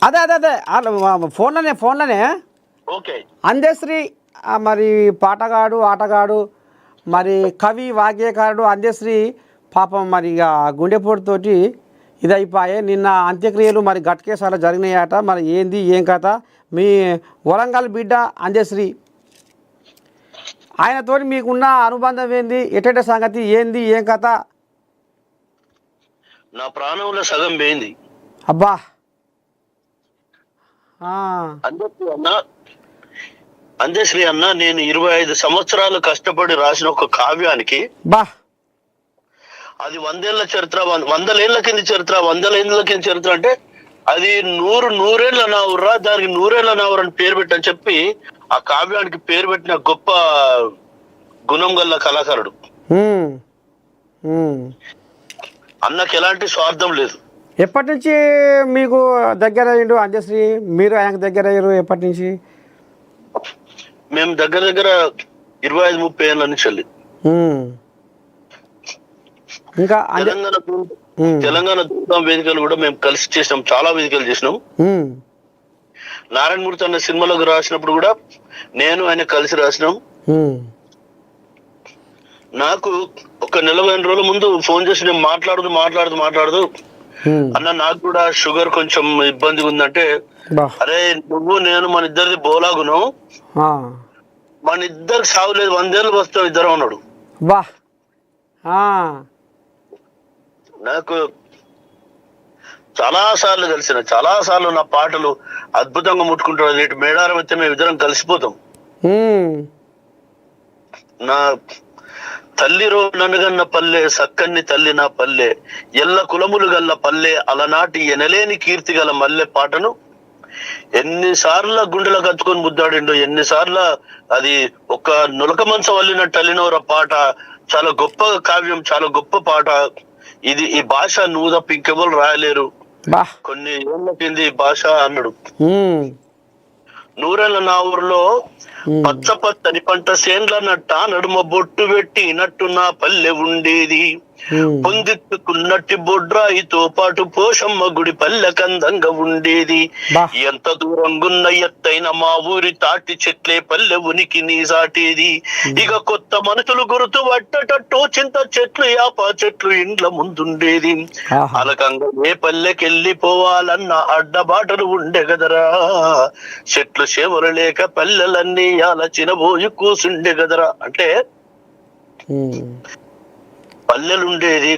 అదే అదే అదే ఫోన్లోనే ఓకే. అందశ్రీ మరి పాటగాడు ఆటగాడు మరి కవి వాగ్గేయకారుడు అందశ్రీ పాపం మరి ఇక గుండెపోటుతోటి ఇదైపోయాయి. నిన్న అంత్యక్రియలు మరి గట్కేసాల జరిగినాయట. మరి ఏంది ఏం కథ? మీ వరంగల్ బిడ్డ అందశ్రీ ఆయనతో మీకున్న అనుబంధం ఏంది? ఎటెట సంగతి ఏంది ఏం కథ? నా ప్రాణంలో సగం పోయింది. అబ్బా అందశ్రీ అన్న నేను 25 సంవత్సరాలు కష్టపడి రాసిన ఒక కావ్యానికి బా అది 100 ఏళ్ల చరిత్ర, 100 ఏళ్ల కింద చరిత్ర, 100 ఏళ్ల కింద చరిత్ర అంటే అది 100 నావురా, దానికి 100 నావురు అని పేరు పెట్టని చెప్పి ఆ కావ్యానికి పేరు పెట్టిన గొప్ప గుణం గల కళాకారుడు. అన్నకి ఎలాంటి స్వార్థం లేదు. ఎప్పటి నుంచి మీకు దగ్గర అయ్యిండు అందశ్రీ? మీరు ఆయనకు దగ్గర అయ్యారు ఎప్పటి నుంచి? మేము దగ్గర 25-30 ఏళ్ళ నుంచి వెళ్ళి ఇంకా తెలంగాణ ధూమ్ధాం వేదికలు కూడా మేము కలిసి చేసినాం. చాలా వేదికలు చేసినాం. నారాయణమూర్తి అన్న సినిమాలకు రాసినప్పుడు కూడా నేను ఆయన కలిసి రాసినాం. నాకు ఒక 40 రోజుల ముందు ఫోన్ చేసి నేను మాట్లాడుతూ అన్న నాకు కూడా షుగర్ కొంచెం ఇబ్బందిగా ఉందంటే, అరే నువ్వు నేను మన ఇద్దరిది బోలాగును, మన ఇద్దరికి సాగులేదు, 100 ఏళ్ళు వస్తాం ఇద్దరం అన్నాడు. నాకు చాలా సార్లు కలిసిన, చాలా సార్లు నా పాటలు అద్భుతంగా ముట్టుకుంటాడు. నేటి మేడారం అయితే మేము ఇద్దరం కలిసిపోతాం. నా తల్లి నన్నగన్న పల్లె సక్కన్ని తల్లి నా పల్లె ఎల్ల కులములు గల్ల పల్లె అలనాటి ఎనలేని కీర్తి గల మల్లె పాటను ఎన్నిసార్లు గుండెలో కత్తుకొని ముద్దాడిండో, ఎన్నిసార్లు అది ఒక నులక మంచం అల్లినట్టు అల్లినవర పాట. చాలా గొప్ప కావ్యం, చాలా గొప్ప పాట. ఈ భాష నువ్వు తప్ప ఇంకెవరు రాయలేరు. కొన్ని ఏళ్ల కింది ఈ భాష అన్నాడు. 100 ఏళ్ల నా ఊర్లో పచ్చని పంట సేండ్ల నట్ట నడుమ బొట్టు పెట్టి నట్టు నా పల్లె ఉండేది. పొందిక్కున్నట్టి బొడ్రాయితో పాటు పోషమ్మ గుడి పల్లె కందంగా ఉండేది. ఎంత దూరంగున్న ఎత్తైన మా ఊరి తాటి చెట్లే పల్లె ఉనికి నీ సాటేది. ఇక కొత్త మనుషులు గుర్తు పట్టేటట్టు చింత చెట్లు యాప చెట్లు ఇండ్ల ముందుండేది. అలకంగా ఏ పల్లెకెళ్ళిపోవాలన్న అడ్డబాటలు ఉండే గదరా, చెట్లు చేవలు లేక పల్లెలన్నీ అలా చినబోయి కూసుండే గదరా. అంటే పల్లెలుండేది,